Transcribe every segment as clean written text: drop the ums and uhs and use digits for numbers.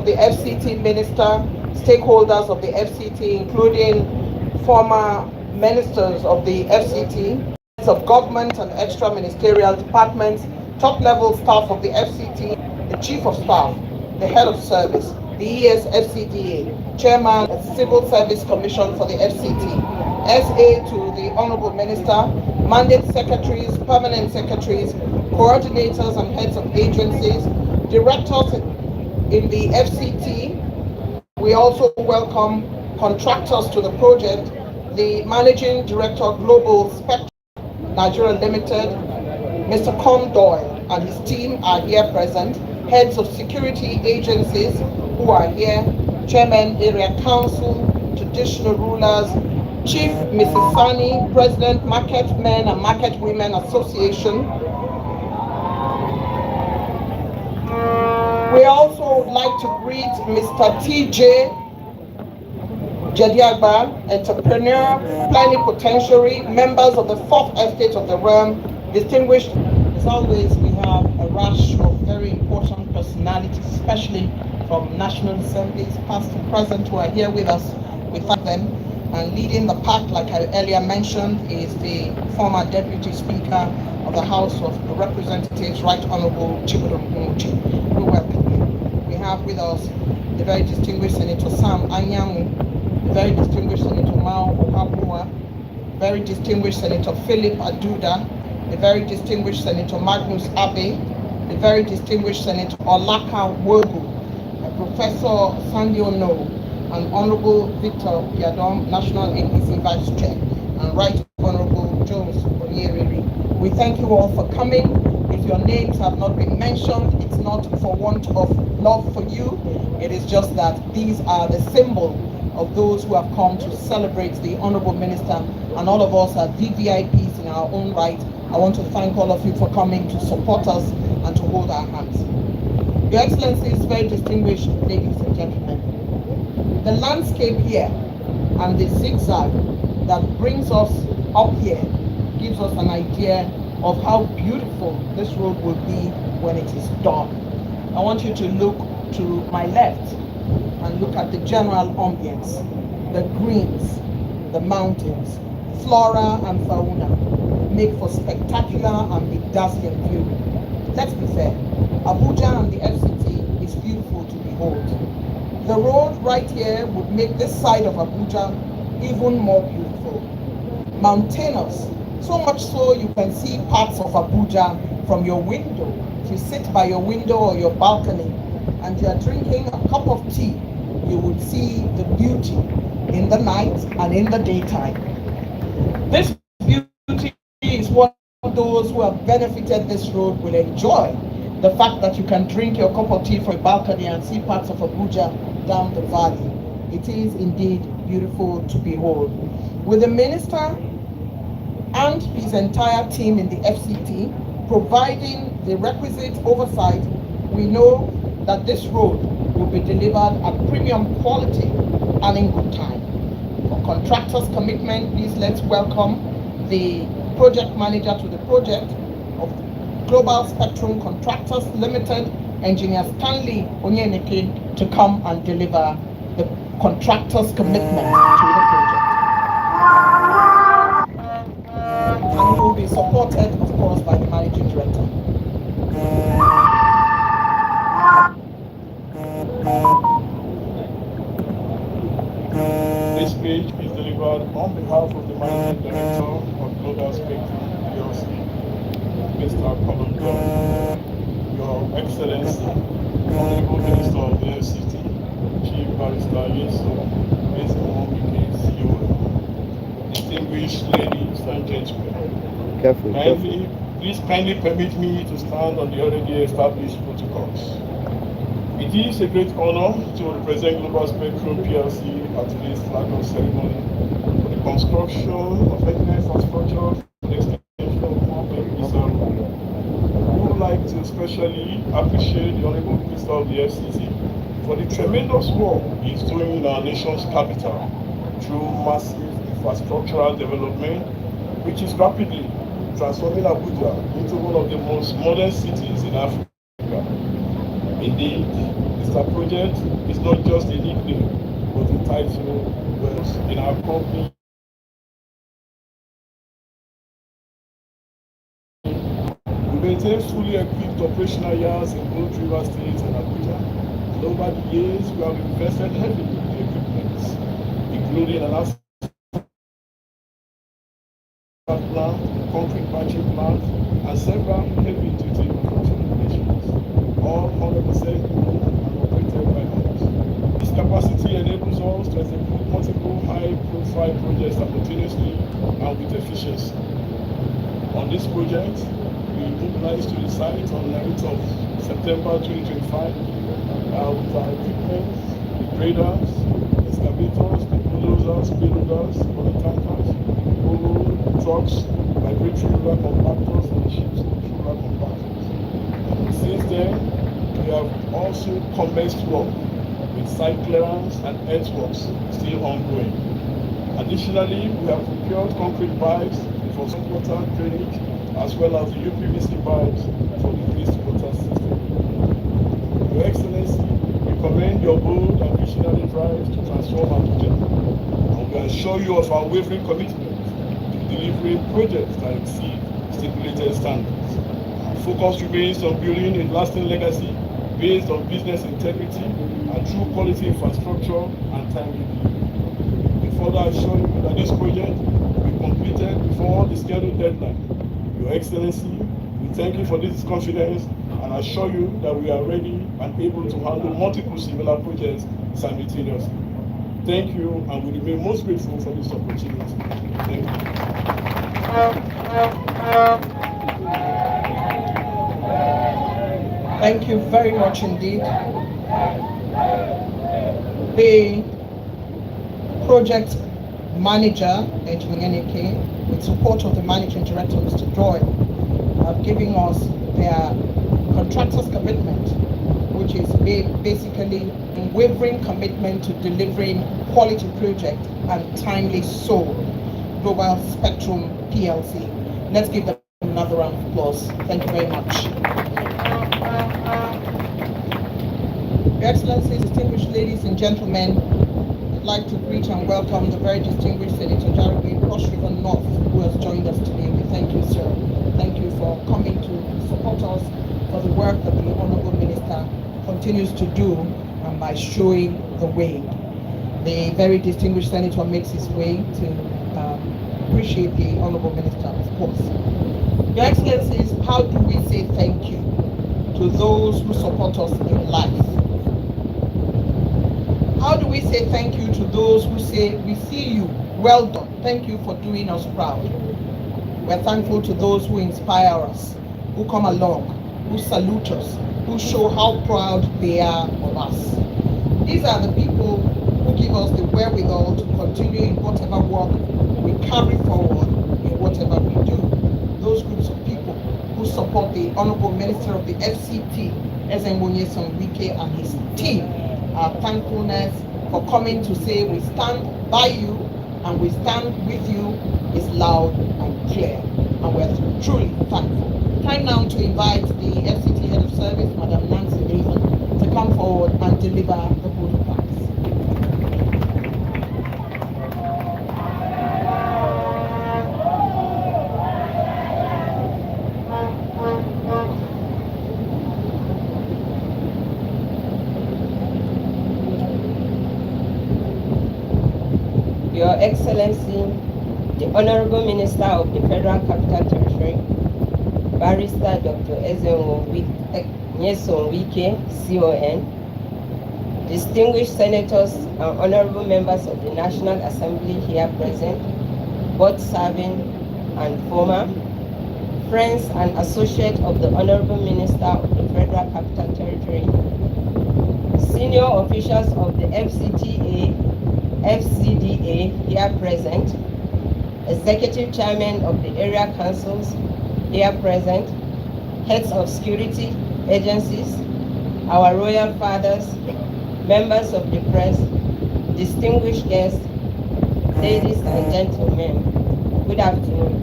the FCT minister, stakeholders of the FCT, including former ministers of the FCT, heads of government and extra ministerial departments, top-level staff of the FCT, the chief of staff, the head of service, the ESFCDA, chairman of the Civil Service Commission for the FCT, SA to the Honorable Minister, mandate secretaries, permanent secretaries, coordinators and heads of agencies, directors in the FCT. We also welcome contractors to the project. The Managing Director, Global Spectrum Nigeria Limited, Mr. Con Doyle and his team are here present. Heads of security agencies who are here, Chairman, Area Council, traditional rulers, Chief Mrs. Sani, President, Market Men and Market Women Association. We also would like to greet Mr. T.J. Jediagba, entrepreneur, plenipotentiary, members of the fourth estate of the realm, distinguished. As always, we have a rush of very important personalities, especially from national assemblies, past and present, who are here with us. We thank them. And leading the pack, like I earlier mentioned, is the former Deputy Speaker of the House of Representatives, Right Honorable Chibudum Umuchi. We welcome you. We have with us the very distinguished Senator Sam Anyanwu, the very distinguished Senator Mao Ohabua, very distinguished Senator Philip Aduda, the very distinguished Senator Magnus Abe, the very distinguished Senator Olaka Wogu, Professor Sandy Ono, and Honorable Victor Yadom, National APC Vice Chair, and Right Honorable Jones Onyeriri. We thank you all for coming. If your names have not been mentioned, it's not for want of love for you. It is just that these are the symbol of those who have come to celebrate the Honorable Minister, and all of us are VVIPs in our own right. I want to thank all of you for coming to support us and to hold our hands. Your Excellencies, very distinguished ladies and gentlemen, the landscape here and the zigzag that brings us up here gives us an idea of how beautiful this road will be when it is done. I want you to look to my left and look at the general ambience, the greens, the mountains, flora and fauna make for spectacular and bedazzling view. Let's be fair, Abuja and the FCT is beautiful to behold. The road right here would make this side of Abuja even more beautiful. Mountainous, so much so you can see parts of Abuja from your window. If you sit by your window or your balcony and you are drinking a cup of tea, you would see the beauty in the night and in the daytime. This beauty is what those who have benefited this road will enjoy. The fact that you can drink your cup of tea from a balcony and see parts of Abuja down the valley. It is indeed beautiful to behold. With the minister and his entire team in the FCT providing the requisite oversight, we know that this road will be delivered at premium quality and in good time. For contractors' commitment, please let's welcome the project manager to the project of Global Spectrum Contractors Limited, Engineer Stanley Onyeneke, to come and deliver the contractors' commitment to the project. And he will be supported, of course, by the managing director. This speech is delivered on behalf of the Managing Director of Global Spectrum PLC, Mr. Colin John. Your Excellency, Honorable Minister of the FCT, Chief Barrister Yeso, Mr. Mohammed Isa Road. Distinguished ladies and gentlemen, please kindly permit me to stand on the already established protocols. It is a great honor to represent Global Spectrum PLC at today's flag off ceremony for the construction of ethnic infrastructure for the extension of Mohammed Isa Road. We would like to especially appreciate the Honorable Minister of the FCT for the tremendous work he is doing in our nation's capital through massive infrastructural development, which is rapidly transforming Abuja into one of the most modern cities in Africa. Indeed, Mr. our project is not just a nickname, but a title in our company. We maintain fully equipped operational yards in both River State and Abuja. And over the years, we have invested heavily in equipment, including an asphalt plant, a concrete batching plant, and several heavy-duty construction machines, all 100% owned and operated by us. This capacity enables us to execute multiple high-profile projects simultaneously and with efficiency. On this project, we mobilized to the site on 9th of September 2025 with our equipment, the graders, excavators, the bulldozers, payloaders, water tankers, trucks, vibratory roller compactors, and the ship's roller compactors. Since then, we have also commenced work with site clearance and earthworks still ongoing. Additionally, we have procured concrete pipes for water drainage, as well as the UPVC pipes for the wastewater system. Your Excellency, we commend your bold and visionary drive to transform Abuja, and we assure you of our wavering commitment to delivering projects that exceed stipulated standards. Our focus remains on building a lasting legacy based on business integrity and true quality infrastructure and timely delivery. We further assure you that this project will be completed before the scheduled deadline. Your Excellency, we thank you for this confidence and assure you that we are ready and able to handle multiple similar projects simultaneously. Thank you, and we remain most grateful for this opportunity. Thank you. Thank you very much indeed. The project manager, Engineer Nike, with support of the managing director, Mr. Doyle, have given us their contractor's commitment, which is basically unwavering commitment to delivering quality project and timely so. Global Spectrum PLC. Let's give them another round of applause. Thank you very much. Your Excellencies, distinguished ladies and gentlemen, I'd like to greet and welcome the very distinguished Senator Jarugbe Cross River North, who has joined us today. We thank you, sir. Thank you for coming to support us for the work that the Honorable Minister continues to do and by showing the way. The very distinguished Senator makes his way to appreciate the Honorable Minister, of course. Your Excellencies, how do we say thank you to those who support us in life? How do we say thank you to those who say, we see you, well done, thank you for doing us proud? We're thankful to those who inspire us, who come along, who salute us, who show how proud they are of us. These are the people who give us the wherewithal to continue in whatever work we carry forward, in whatever we do. Those groups of people who support the Honorable Minister of the FCT, Ezenwonye Sonwike, and his team. Our thankfulness for coming to say we stand by you and we stand with you is loud and clear, and we're truly thankful. Time now to invite the FCT Head of Service, Madam Nancy Nathan, to come forward and deliver the vote of thanks. Your Excellency, the Honorable Minister of the Federal Capital Territory, Barrister Dr. Ezenwonye Sonwike, CON, distinguished senators and honorable members of the National Assembly here present, both serving and former, friends and associates of the Honorable Minister of the Federal Capital Territory, senior officials of the FCTA, FCDA here present, executive chairman of the area councils here present, heads of security agencies, our royal fathers, members of the press, distinguished guests, ladies and gentlemen, good afternoon.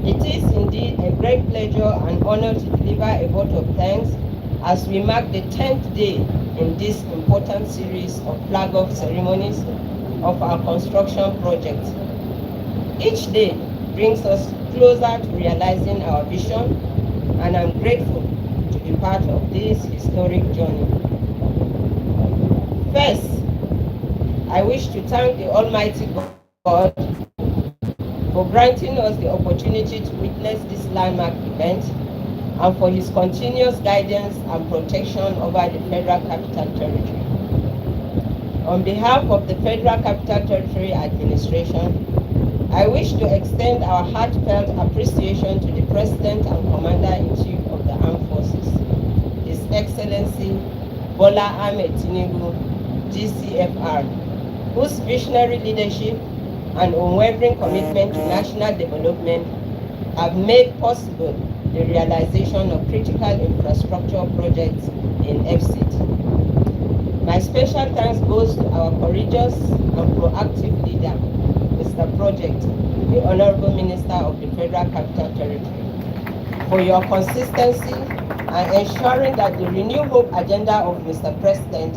It is indeed a great pleasure and honor to deliver a vote of thanks as we mark the 10th day in this important series of flag-off ceremonies of our construction project. Each day brings us closer to realizing our vision, and I'm grateful to be part of this historic journey. First, I wish to thank the Almighty God for granting us the opportunity to witness this landmark event and for his continuous guidance and protection over the Federal Capital Territory. On behalf of the Federal Capital Territory Administration, I wish to extend our heartfelt appreciation to the President and Commander-in-Chief of the Armed Forces, His Excellency Bola Ahmed Tinubu, GCFR, whose visionary leadership and unwavering commitment to national development have made possible the realization of critical infrastructure projects in FCT. My special thanks goes to our courageous and proactive leader, Mr. Project, the Honorable Minister of the Federal Capital Territory, for your consistency and ensuring that the Renew Hope agenda of Mr. President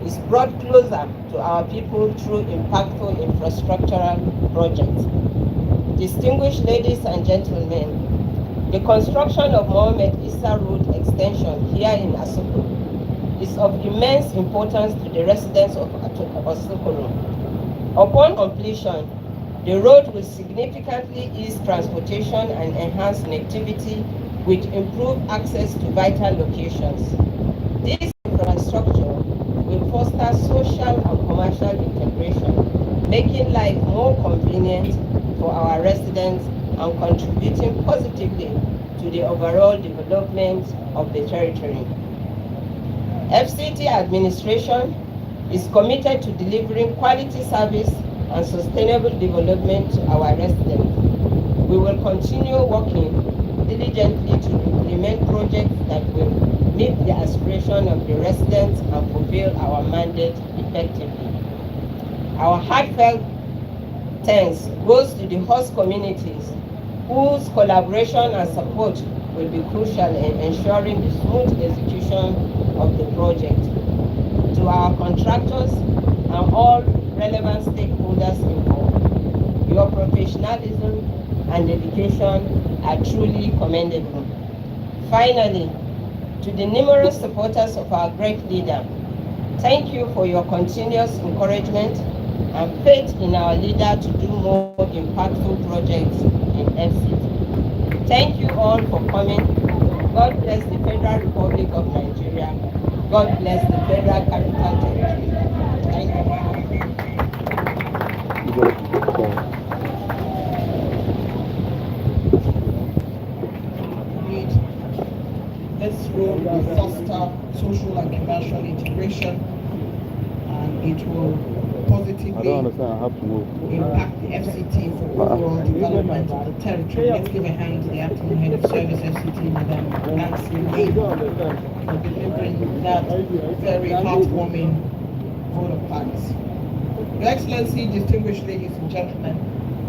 is brought closer to our people through impactful infrastructural projects. Distinguished ladies and gentlemen, the construction of Mohammed Isa Road Extension here in Asokoro is of immense importance to the residents of Asokoro. Upon completion, the road will significantly ease transportation and enhance connectivity with improved access to vital locations. This infrastructure will foster social and commercial integration, making life more convenient for our residents and contributing positively to the overall development of the territory. FCT administration is committed to delivering quality service and sustainable development to our residents. We will continue working diligently to implement projects that will meet the aspiration of the residents and fulfill our mandate effectively. Our heartfelt thanks goes to the host communities whose collaboration and support will be crucial in ensuring the smooth execution of the project. To our contractors and all relevant stakeholders involved, your professionalism and dedication are truly commendable. Finally, to the numerous supporters of our great leader, thank you for your continuous encouragement and faith in our leader to do more impactful projects in FCT. Thank you all for coming. God bless the Federal Republic of Nigeria. God bless the Federal Capital Territory. Thank you. This road will foster social and commercial integration, and it will positively impact the FCT for overall development of the territory. Let's give a hand to the acting head of service FCT, Madam Nancy Lee, for delivering that very heartwarming vote of thanks. Your Excellency, distinguished ladies and gentlemen,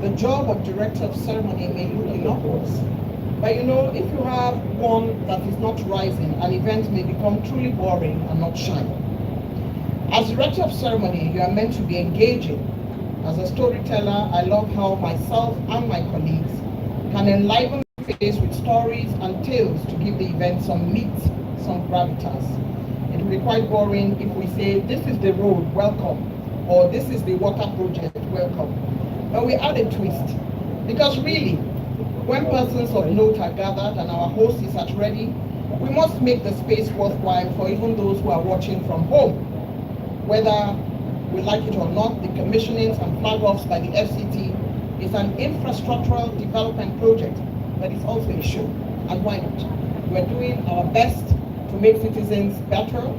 the job of Director of Ceremony may look innocuous, but you know, if you have one that is not rising, an event may become truly boring and not shine. As Director of Ceremony, you are meant to be engaging. As a storyteller, I love how myself and my colleagues can enliven the face with stories and tales to give the event some meat, some gravitas. It will be quite boring if we say, this is the road, welcome, or this is the water project, welcome. But we add a twist, because really, when persons of note are gathered and our host is at ready, we must make the space worthwhile for even those who are watching from home. Whether we like it or not, the commissionings and flag-offs by the FCT is an infrastructural development project, but it's also a show. And why not? We're doing our best to make citizens better,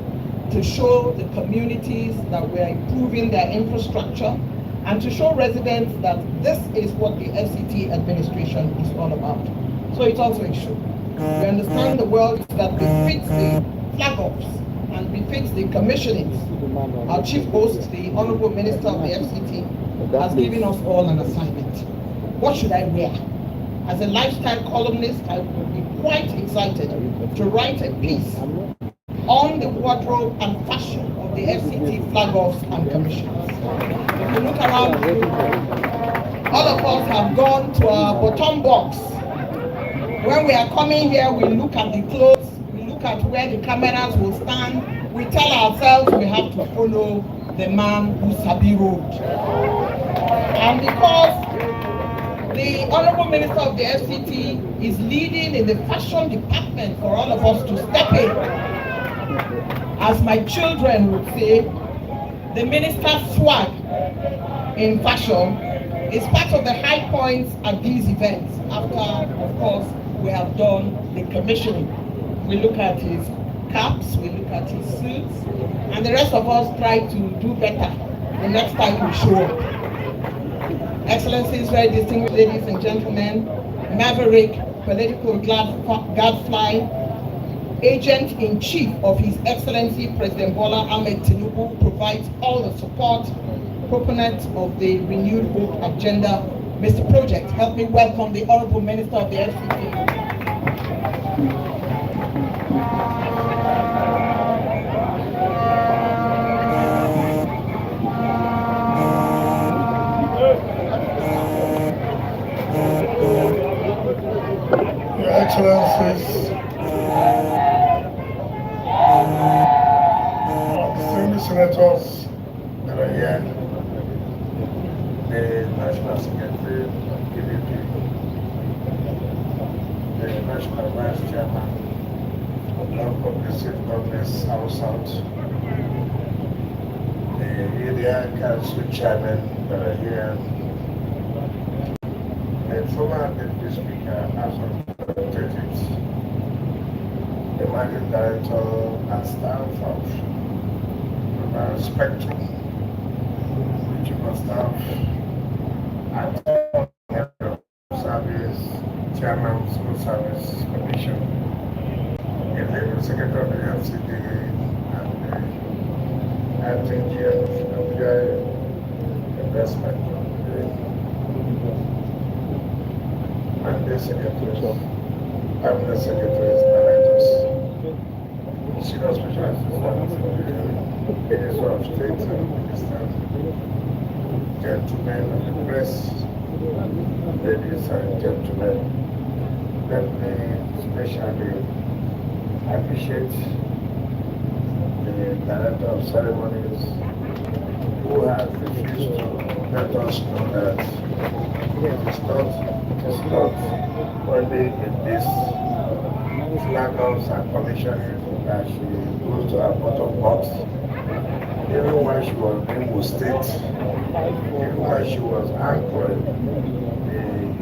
to show the communities that we're improving their infrastructure, and to show residents that this is what the FCT administration is all about. So it's also a show. We understand the world that befits the flag-offs and befits the commissionings. Our chief host, the Honorable Minister of the FCT, has given us all an assignment. What should I wear? As a lifestyle columnist, I would be quite excited to write a piece on the wardrobe and fashion of the FCT flag-offs and commissions. If you look around, all of us have gone to our bottom box. When we are coming here, we look at the clothes, we look at where the cameras will stand. We tell ourselves we have to follow the man who sabi road. And because the Honorable Minister of the FCT is leading in the fashion department for all of us to step in, as my children would say, the minister's swag in fashion is part of the high points at these events. After, of course, we have done the commissioning. We look at his caps, we look at his suits, and the rest of us try to do better the next time we show up. Excellencies, very distinguished ladies and gentlemen, Maverick, political gadfly, Agent-in-Chief of His Excellency President Bola Ahmed Tinubu provides all the support, proponent of the Renewed Hope Agenda, Mr. Project. Help me welcome the Honorable Minister of the FCT. Your Excellencies, distinguished senators that are here, the National Secretary of PDP, the National Vice Chairman of the Progressive Congress South, the Area Council Chairman that are here, the former Deputy Speaker, Asokoro District, the Managing Director and staff of Spectrum, regional staff, and service, Chairman of School Service Commission, the Labor Secretary of the FCD, and the acting GM of Abuja Investment, and the secretaries, cabinet secretaries, managers, senior special assistants, Minister of State and Ministers, gentlemen of the press, ladies and gentlemen, let me especially appreciate the Director of Ceremonies who has refused to let us know that it is not only in this flag-offs and commissioning that she goes to her bottom box. Even when she was in Imo State, even when she was anchoring the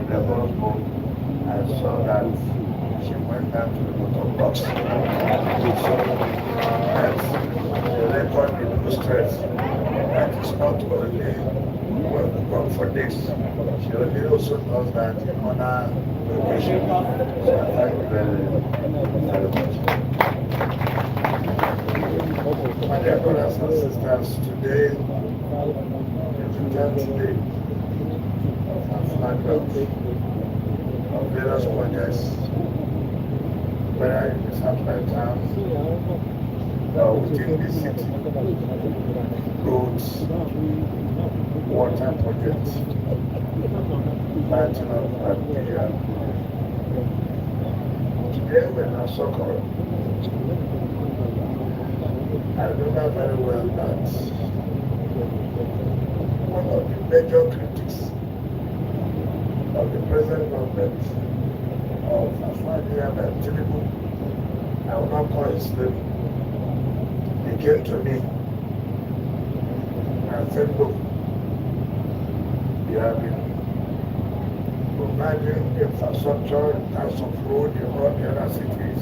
Lagos boat, I saw that she went down to the bottom box. So that's the record illustrates that it's not only when we come for this, she only also does that in other locations. So I thank you very much. My dear brothers and sisters, today is the 10th day of our flag off of various projects, whether in the Southwest town or within the city, roads, water projects, lighting up Abuja. Today we're in Asokoro. I remember very well that one of the major critics of the present government of Ahmed Tinubu, I will not call his name, he came to me and said, look, you have been providing infrastructure in terms of road in all the other cities.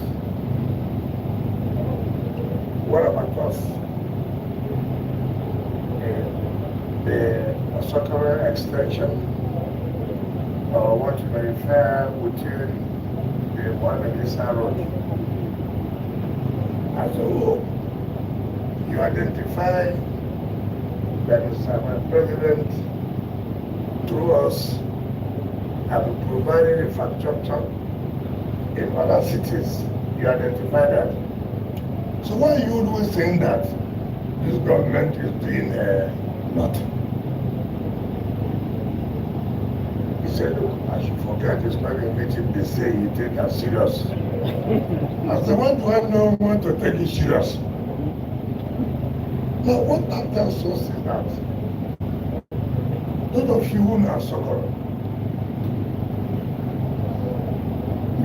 What about us? The Asokoro Extension, or what you may refer within the Mohammed Isa Road. As a whole, you identify that Mr. President, through us, have provided infrastructure in other cities. You identify that. So why are you always saying that this government is doing nothing? He said, look, I should forget this kind of meeting they say you take it serious. I said, when do I know when to take it serious? Now what that tells us is that those of you who know Asokoro,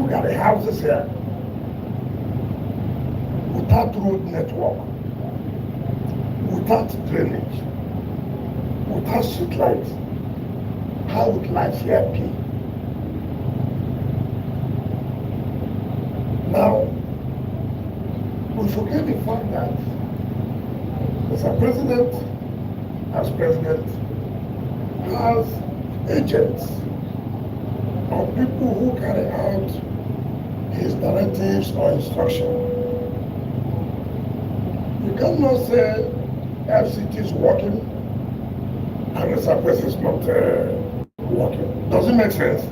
look at the houses here. Without road network, without drainage, without street lights, how would life here be? Now, we forget the fact that as a president, has agents or people who carry out his directives or instructions. You cannot say FCT is working and Mr. President is not working. Does it make sense?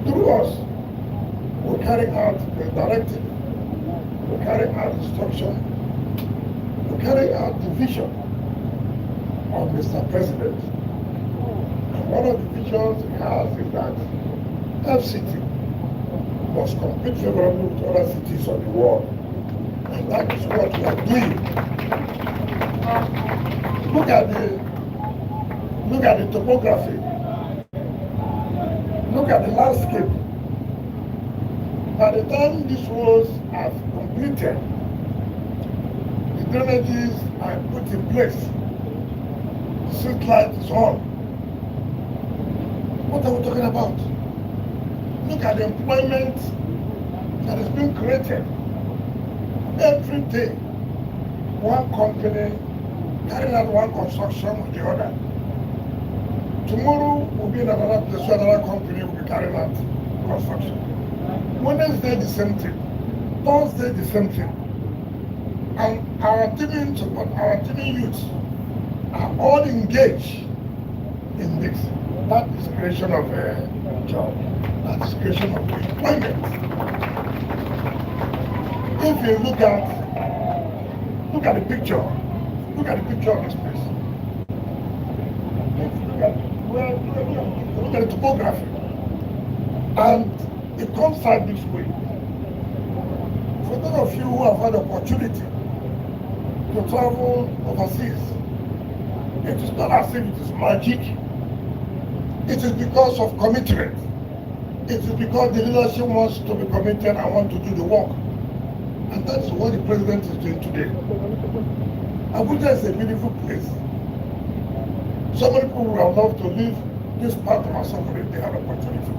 Through us, we carry out the directive, we carry out instruction, we carry out the vision of Mr. President. And one of the visions he has is that FCT must compete favorably with other cities of the world. And that is what we are doing. Look at the topography. Look at the landscape. By the time these roads are completed, the drainages are put in place, the street light is on. What are we talking about? Look at the employment that is being created. Every day, one company carrying out one construction with the other. Tomorrow will be in another place where another company will be carrying out construction. Wednesday the same thing. Thursday the same thing. And our teaming youths are all engaged in this. That is creation of a job. That is creation of employment. If you look at the picture of this place. Look at the topography. And it comes out this way. For those of you who have had the opportunity to travel overseas, it is not as if it is magic. It is because of commitment. It is because the leadership wants to be committed and want to do the work. And that is what the president is doing today. Abuja is a beautiful place. So many people would have loved to live this part of Asokoro if they had opportunity.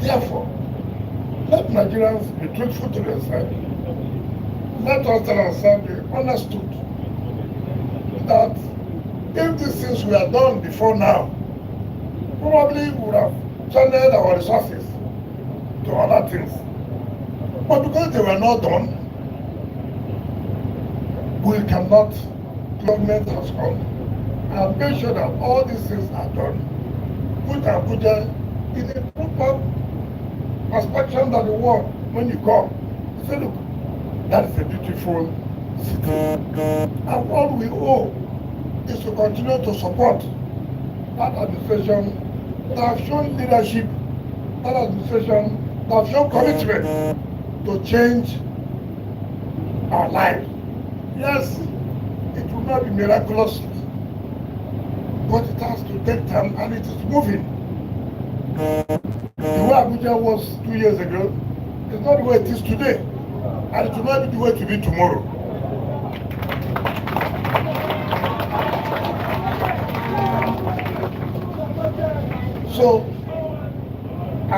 Therefore, let Nigerians be truthful to themselves. Let us tell ourselves be understood that if these things were done before now, probably we would have channeled our resources to other things. But because they were not done, we cannot, government has come and make sure that all these things are done. Put Abuja in a proper perspective of the world. When you come, you say, look, that is a beautiful city. And what we owe is to continue to support that administration that have shown leadership, that administration that have shown commitment to change our lives. Yes, it will not be miraculous, but it has to take time and it is moving. The way Abuja was 2 years ago is not the way it is today, and it will not be the way it will be tomorrow. So, I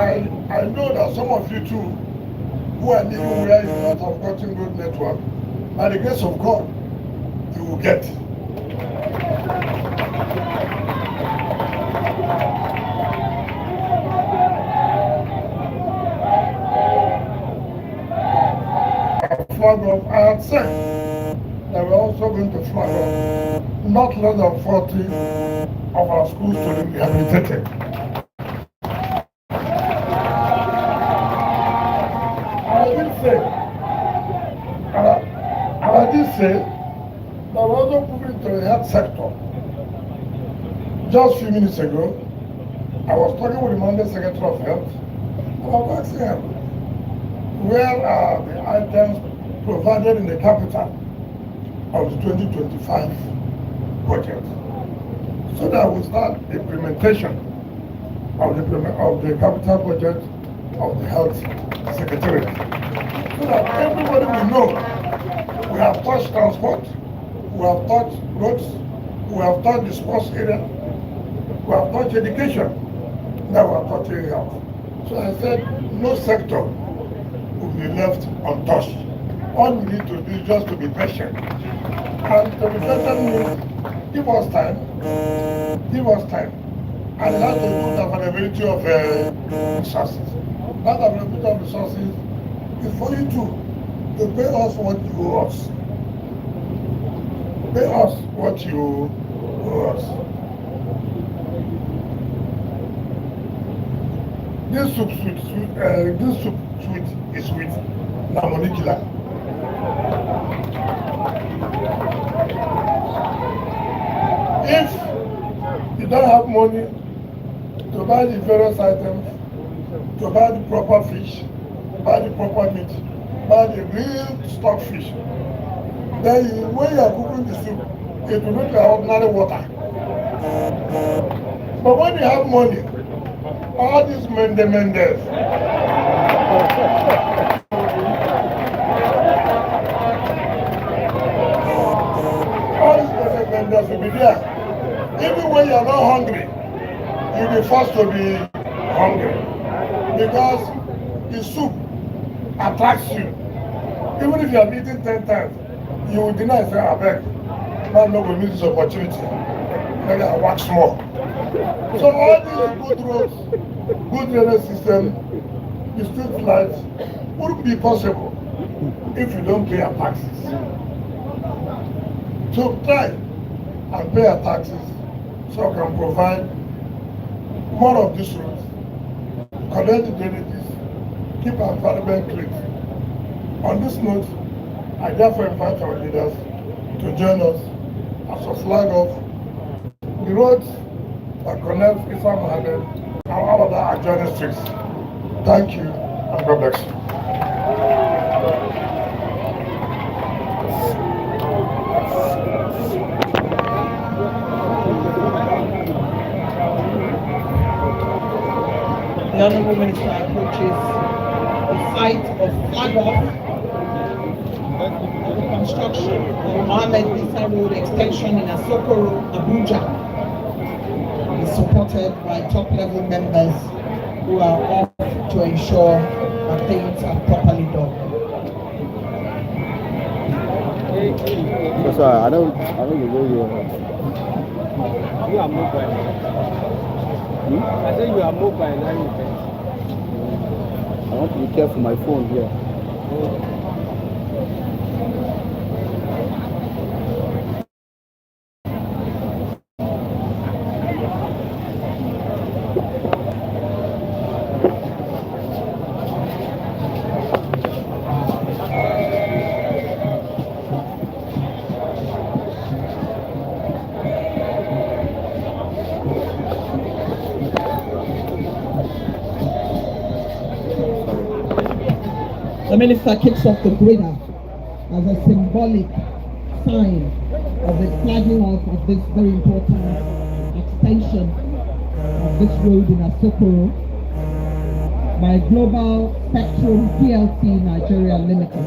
know that some of you too, who are living where you do not have gotten road network, by the grace of God, you will get. Flag off, I had said that we're also going to flag off not less than 40 of our schools to be rehabilitated. say that we're also moving to the health sector. Just a few minutes ago, I was talking with the Monday Secretary of Health, and I was asking him, where are the items provided in the capital of the 2025 budget, so that we start the implementation of the capital budget of the Health Secretariat, so that everybody will know we have touched transport, we have touched roads, we have touched the sports area, we have touched education, now we have touched health. So I said no sector will be left untouched. All we need to do is just to be patient. And to be patient means give us time, and it has to do with the availability of resources. That availability of resources is for you to pay us what you owe us. Pay us what you owe us. This soup sweet is sweet. Na molecular. If you don't have money to buy the various items, to buy the proper fish, buy the proper meat, buy the real stock fish, then when you are cooking the soup, it will look like ordinary water. But when you have money, all these Mendes, will be there. Even when you are not hungry, you'll be forced to be hungry, because the soup attracts you. Even if you have eaten 10 times, you will deny and say, I beg, man, no will miss this opportunity. Maybe I work small. So all these good roads, good drainage system, the street lights wouldn't be possible if you don't pay your taxes. So try and pay our taxes so I can provide more of these roads, collect the drainages, keep our environment clean. On this note, I therefore invite our leaders to join us as a flag off the roads that connect Isa Mohammed and all other adjoining streets. Thank you and God bless you. The Honourable Minister approaches the site of flag off the construction of Mohammed Isa Road Extension in Asokoro, Abuja. Is supported by top-level members who are off to ensure that things are properly done. That's why I don't go here. You are mobile. I think you are mobile. I want to be careful my phone here. The minister kicks off the grader as a symbolic sign of the flagging off of this very important extension of this road in Asokoro by Global Spectrum PLC Nigeria Limited.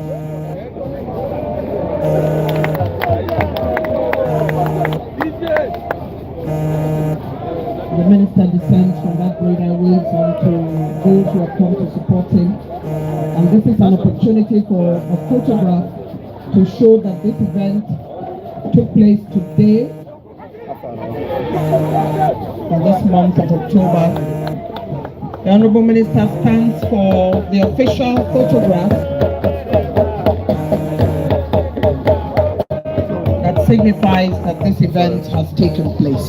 The minister descends from that grader and waves on to those who have come to support him. And this is an opportunity for a photograph to show that this event took place today, in this month of October. The Honourable Minister stands for the official photograph that signifies that this event has taken place.